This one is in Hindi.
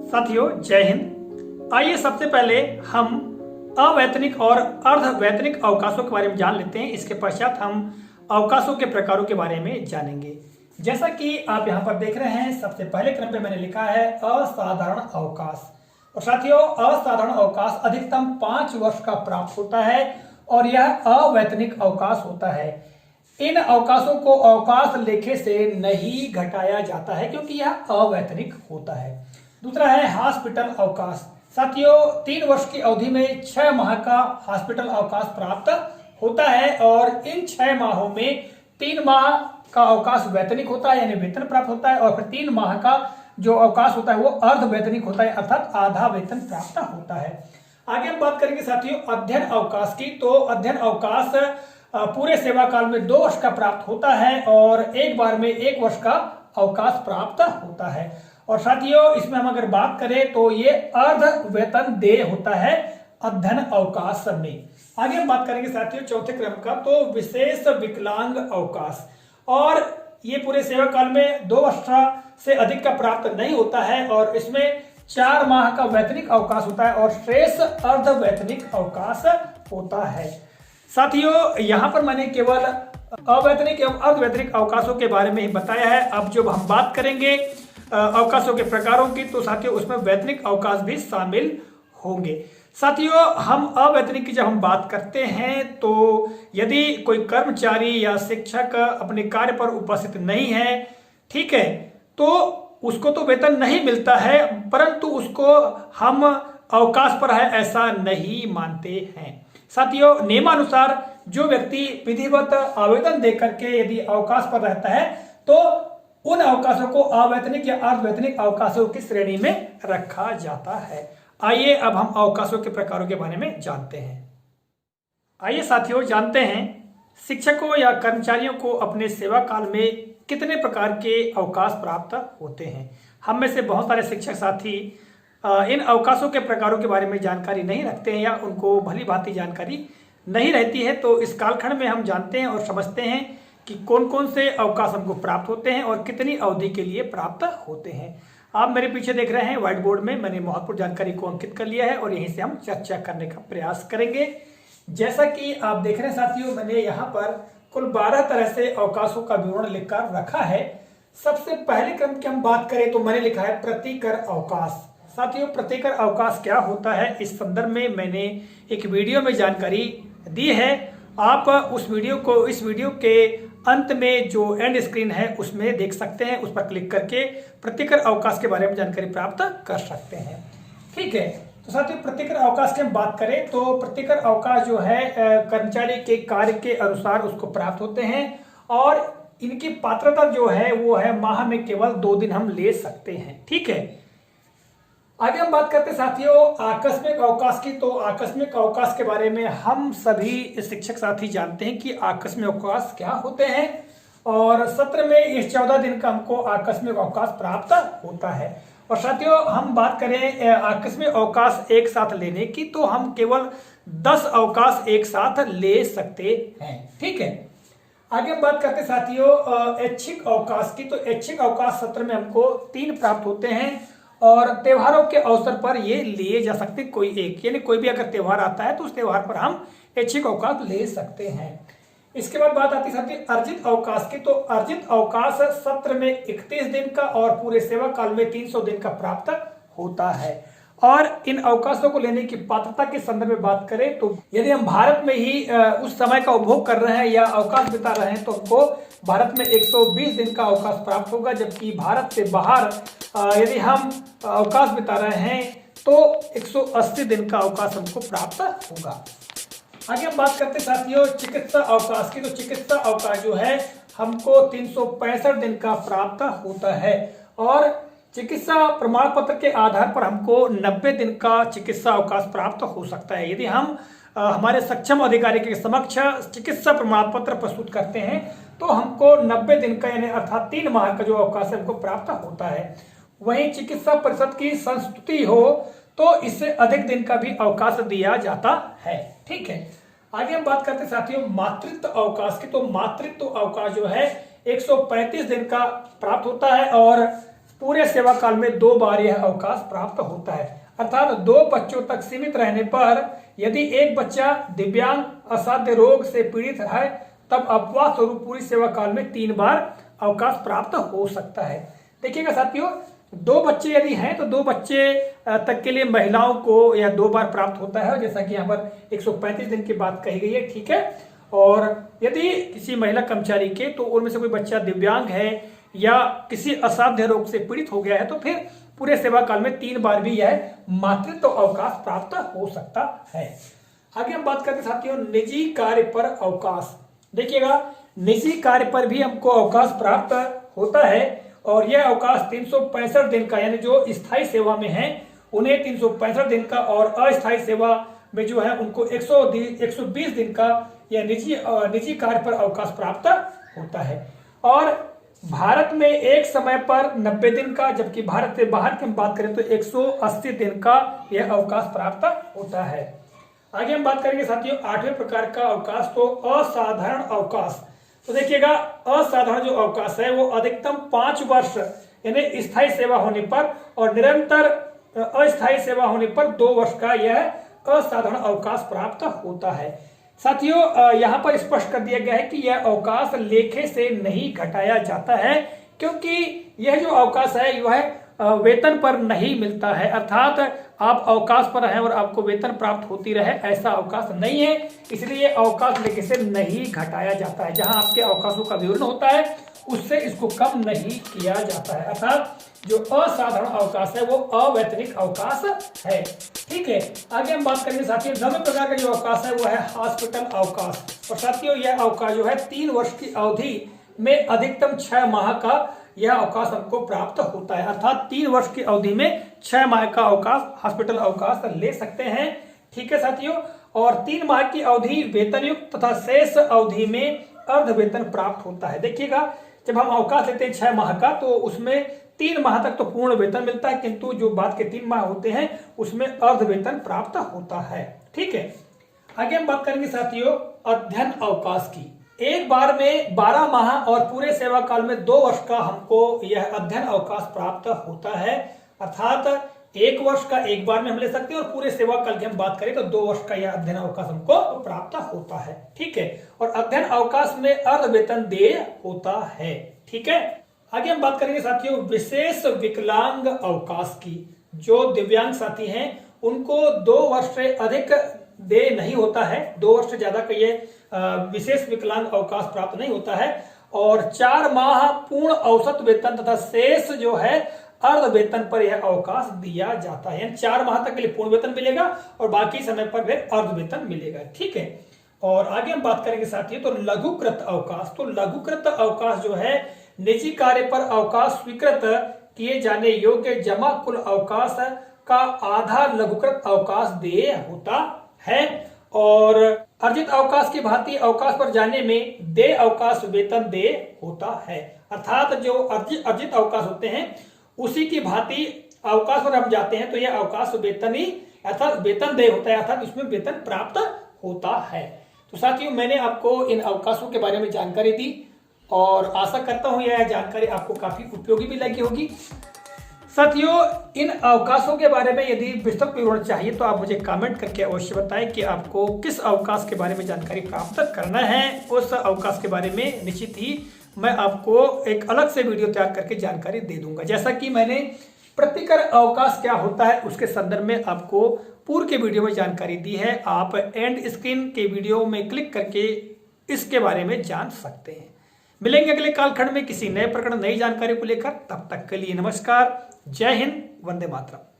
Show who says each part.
Speaker 1: साथियों जय हिंद। आइए सबसे पहले हम अवैतनिक और अर्धवैतनिक अवकाशों के बारे में जान लेते हैं। इसके पश्चात हम अवकाशों के प्रकारों के बारे में जानेंगे। जैसा कि आप यहाँ पर देख रहे हैं, सबसे पहले क्रम पे मैंने लिखा है असाधारण अवकाश। और साथियों, असाधारण अवकाश अधिकतम 5 वर्ष का प्राप्त होता है और यह अवैतनिक अवकाश होता है। इन अवकाशों को अवकाश लेखे से नहीं घटाया जाता है क्योंकि यह अवैतनिक होता है। दूसरा है हॉस्पिटल अवकाश। साथियों, 3 वर्ष की अवधि में 6 माह का हॉस्पिटल अवकाश प्राप्त होता है और इन 6 माहों में 3 माह का अवकाश वैतनिक होता है, यानी वेतन प्राप्त होता है, और फिर 3 माह का जो अवकाश होता है वो अर्ध वैतनिक होता है, अर्थात आधा वेतन प्राप्त होता है। आगे हम बात करेंगे साथियों अध्ययन अवकाश की। तो अध्ययन अवकाश पूरे सेवा काल में 2 वर्ष का प्राप्त होता है और एक बार में 1 वर्ष का अवकाश प्राप्त होता है। और साथियों, इसमें हम अगर बात करें तो ये अर्ध वेतन देय होता है अध्ययन अवकाश में। आगे हम बात करेंगे साथियों चौथे क्रम का, तो विशेष विकलांग अवकाश। और ये पूरे सेवा काल में 2 वर्ष से अधिक का प्राप्त नहीं होता है और इसमें 4 माह का वैतनिक अवकाश होता है और शेष अर्ध वैतनिक अवकाश होता है। साथियों, यहाँ पर मैंने केवल अवैतनिक एवं अर्धवैतनिक अवकाशों के बारे में ही बताया है। अब जब हम बात करेंगे अवकाशों के प्रकारों की, तो साथियों उसमें वैतनिक अवकाश भी शामिल होंगे। साथियों, हम अवैतनिक की जब हम बात करते हैं तो यदि कोई कर्मचारी या शिक्षक अपने कार्य पर उपस्थित नहीं है, ठीक है, तो उसको तो वेतन नहीं मिलता है, परंतु उसको हम अवकाश पर है ऐसा नहीं मानते हैं। साथियों, नियमानुसार जो व्यक्ति विधिवत आवेदन देकर के यदि अवकाश पर रहता है तो उन अवकाशों को अवैतनिक या अर्धवैतनिक अवकाशों की श्रेणी में रखा जाता है। आइए अब हम अवकाशों के प्रकारों के बारे में जानते हैं। आइए साथियों जानते हैं शिक्षकों या कर्मचारियों को अपने सेवा काल में कितने प्रकार के अवकाश प्राप्त होते हैं। हम में से बहुत सारे शिक्षक साथी इन अवकाशों के प्रकारों के बारे में जानकारी नहीं रखते हैं या उनको भली भांति जानकारी नहीं रहती है। तो इस कालखंड में हम जानते हैं और समझते हैं कि कौन कौन से अवकाश हमको प्राप्त होते हैं और कितनी अवधि के लिए प्राप्त होते हैं। आप मेरे पीछे देख रहे हैं व्हाइट बोर्ड में मैंने महत्वपूर्ण जानकारी को अंकित कर लिया है और यहीं से हम चर्चा करने का प्रयास करेंगे। जैसा कि आप देख रहे हैं साथियों, मैंने यहाँ पर कुल 12 तरह से अवकाशों का विवरण लिखकर रखा है। सबसे पहले क्रम की हम बात करें तो मैंने लिखा है प्रतिकर अवकाश। साथियों, प्रतिकर अवकाश क्या होता है, इस संदर्भ में मैंने एक वीडियो में जानकारी दी है। आप उस वीडियो को इस वीडियो के अंत में जो एंड स्क्रीन है उसमें देख सकते हैं, उस पर क्लिक करके प्रतिकर अवकाश के बारे में जानकारी प्राप्त कर सकते हैं। ठीक है, तो साथियों प्रतिकर अवकाश की हम बात करें तो प्रतिकर अवकाश जो है कर्मचारी के कार्य के अनुसार उसको प्राप्त होते हैं और इनकी पात्रता जो है वो है माह में केवल 2 दिन हम ले सकते हैं। ठीक है, आगे हम बात करते हैं साथियों आकस्मिक अवकाश की। तो आकस्मिक अवकाश के बारे में हम सभी शिक्षक साथी जानते हैं कि आकस्मिक अवकाश क्या होते हैं और सत्र में इस 14 दिन का हमको आकस्मिक अवकाश प्राप्त होता है। और साथियों हम बात करें आकस्मिक अवकाश एक साथ लेने की, तो हम केवल 10 अवकाश एक साथ ले सकते हैं। ठीक है, आगे हम बात करते हैं साथियों ऐच्छिक अवकाश की। तो ऐच्छिक अवकाश सत्र में हमको 3 प्राप्त होते हैं और त्योहारों के अवसर पर ये लिए जा सकते कोई एक, यानी कोई भी अगर त्योहार आता है तो उस त्योहार पर हम ऐच्छिक अवकाश ले सकते हैं। इसके बाद बात आती है अर्जित अवकाश की। तो अर्जित अवकाश सत्र में 31 दिन का और पूरे सेवा काल में 300 दिन का प्राप्त होता है। और इन अवकाशों को लेने की पात्रता के संदर्भ में बात करें तो यदि हम भारत में ही उस समय का उपभोग कर रहे हैं या अवकाश बिता रहे हैं तो हमको भारत में 120 दिन का अवकाश प्राप्त होगा, जबकि भारत से बाहर यदि हम अवकाश बिता रहे हैं तो 180 दिन का अवकाश हमको प्राप्त होगा। आगे हम बात करते हैं साथियों चिकित्सा अवकाश की। तो चिकित्सा अवकाश जो है हमको 365 दिन का प्राप्त होता है और चिकित्सा प्रमाण पत्र के आधार पर हमको 90 दिन का चिकित्सा अवकाश प्राप्त हो सकता है। यदि हम हमारे सक्षम अधिकारी के समक्ष चिकित्सा प्रमाण पत्र प्रस्तुत करते हैं तो हमको 90 दिन का यानी अर्थात 3 माह का जो अवकाश है हमको प्राप्त होता है। वहीं चिकित्सा परिषद की संस्तुति हो तो इससे अधिक दिन का भी अवकाश दिया जाता है। ठीक है, आगे हम बात करते हैं साथियों मातृत्व अवकाश की। तो मातृत्व अवकाश जो है 135 दिन का प्राप्त होता है और पूरे सेवा काल में 2 बार यह अवकाश प्राप्त होता है। अर्थात 2 बच्चों तक सीमित रहने पर यदि एक बच्चा दिव्यांग असाध्य रोग से पीड़ित है तब अपवाद स्वरूप पूरी सेवा काल में 3 बार अवकाश प्राप्त हो सकता है। देखिएगा साथियों, 2 बच्चे यदि हैं तो 2 बच्चे तक के लिए महिलाओं को यह 2 बार प्राप्त होता है, जैसा कि यहाँ पर 135 दिन की बात कही गई है। ठीक है। और यदि किसी महिला कर्मचारी के तो उनमें से कोई बच्चा दिव्यांग है या किसी असाध्य रोग से पीड़ित हो गया है तो फिर पूरे सेवा काल में 3 बार भी यह मातृत्व अवकाश प्राप्त हो सकता है। आगे हम बात करते साथियों निजी कार्य पर अवकाश। देखिएगा, निजी कार्य पर भी हमको अवकाश प्राप्त होता है और यह अवकाश 365 दिन का, यानी जो स्थायी सेवा में है उन्हें 365 दिन का और अस्थायी सेवा में जो है उनको 120 दिन का यह निजी कार्य पर अवकाश प्राप्त होता है। और भारत में एक समय पर 90 दिन का, जबकि भारत से बाहर की हम बात करें तो 180 दिन का यह अवकाश प्राप्त होता है। आगे हम बात करेंगे साथियों 8वें प्रकार का अवकाश, तो असाधारण अवकाश। तो देखिएगा, असाधारण जो अवकाश है वो अधिकतम 5 वर्ष यानी स्थायी सेवा होने पर और निरंतर अस्थायी सेवा होने पर 2 वर्ष का यह असाधारण अवकाश प्राप्त होता है। साथियों, यहाँ पर स्पष्ट कर दिया गया है कि यह अवकाश लेखे से नहीं घटाया जाता है, क्योंकि यह जो अवकाश है वह वेतन पर नहीं मिलता है। अर्थात आप अवकाश पर हैं और आपको वेतन प्राप्त होती रहे, ऐसा अवकाश नहीं है, इसलिए अवकाश लेखे से नहीं घटाया जाता है। जहां आपके अवकाशों का विवरण होता है उससे इसको कम नहीं किया जाता है। अर्थात जो असाधारण अवकाश है वो अवैतनिक अवकाश है। ठीक है। आगे हम बात करेंगे साथियों 9वें प्रकार का जो अवकाश है वो है हॉस्पिटल अवकाश। और साथियों यह अवकाश जो है 3 वर्ष की अवधि में अधिकतम 6 माह का यह अवकाश हमको प्राप्त होता है। अर्थात 3 वर्ष की अवधि में 6 माह का अवकाश हॉस्पिटल अवकाश ले सकते हैं। ठीक है साथियों। और 3 माह की अवधि वेतनयुक्त तथा शेष अवधि में अर्ध वेतन प्राप्त होता है। देखिएगा, जब हम अवकाश लेते हैं 6 माह का तो उसमें 3 माह तक तो पूर्ण वेतन मिलता है, किंतु जो बाद के 3 माह होते हैं उसमें अर्ध वेतन प्राप्त होता है। ठीक है। आगे हम बात करेंगे साथियों अध्ययन अवकाश की। एक बार में 12 माह और पूरे सेवा काल में 2 वर्ष का हमको यह अध्ययन अवकाश प्राप्त होता है। अर्थात 1 वर्ष का एक बार में हम ले सकते हैं और पूरे सेवा काल की हम बात करें तो 2 वर्ष का यह अध्ययन अवकाश हमको प्राप्त होता है। ठीक है। और अध्ययन अवकाश में अर्ध वेतन देय होता है। ठीक है। आगे हम बात करेंगे साथियों विशेष विकलांग अवकाश की। जो दिव्यांग साथी हैं उनको 2 वर्ष से अधिक देय नहीं होता है, 2 वर्ष से ज्यादा का ये विशेष विकलांग अवकाश प्राप्त नहीं होता है। और 4 माह पूर्ण औसत वेतन तथा शेष जो है अर्ध वेतन पर यह अवकाश दिया जाता है। यानी 4 माह तक के लिए पूर्ण वेतन मिलेगा और बाकी समय पर फिर अर्ध वेतन मिलेगा। ठीक है। और आगे हम बात करेंगे साथियों तो लघुकृत अवकाश। तो लघुकृत अवकाश जो है निजी कार्य पर अवकाश स्वीकृत किए जाने योग्य जमा कुल अवकाश का आधा लघुकृत अवकाश देय होता है। और अर्जित अवकाश की भांति अवकाश पर जाने में देय अवकाश वेतन देय होता है। अर्थात जो अर्जित अवकाश होते हैं उसी की भांति अवकाश पर हम जाते हैं तो यह अवकाश वेतन ही अर्थात वेतन देय होता है, अर्थात इसमें वेतन प्राप्त होता है। तो साथियों मैंने आपको इन अवकाशों के बारे में जानकारी दी और आशा करता हूं यह जानकारी आपको काफी उपयोगी भी लगी होगी। साथियों इन अवकाशों के बारे में यदि विस्तृत विवरण चाहिए तो आप मुझे कमेंट करके अवश्य बताएं कि आपको किस अवकाश के बारे में जानकारी प्राप्त करना है। उस अवकाश के बारे में निश्चित ही मैं आपको एक अलग से वीडियो तैयार करके जानकारी दे दूंगा। जैसा कि मैंने प्रतिकर अवकाश क्या होता है उसके संदर्भ में आपको पूर्व के वीडियो में जानकारी दी है, आप एंड स्क्रीन के वीडियो में क्लिक करके इसके बारे में जान सकते हैं। मिलेंगे अगले कालखंड में किसी नए प्रकरण नई जानकारी को लेकर। तब तक के लिए नमस्कार, जय हिंद, वंदे मातरम।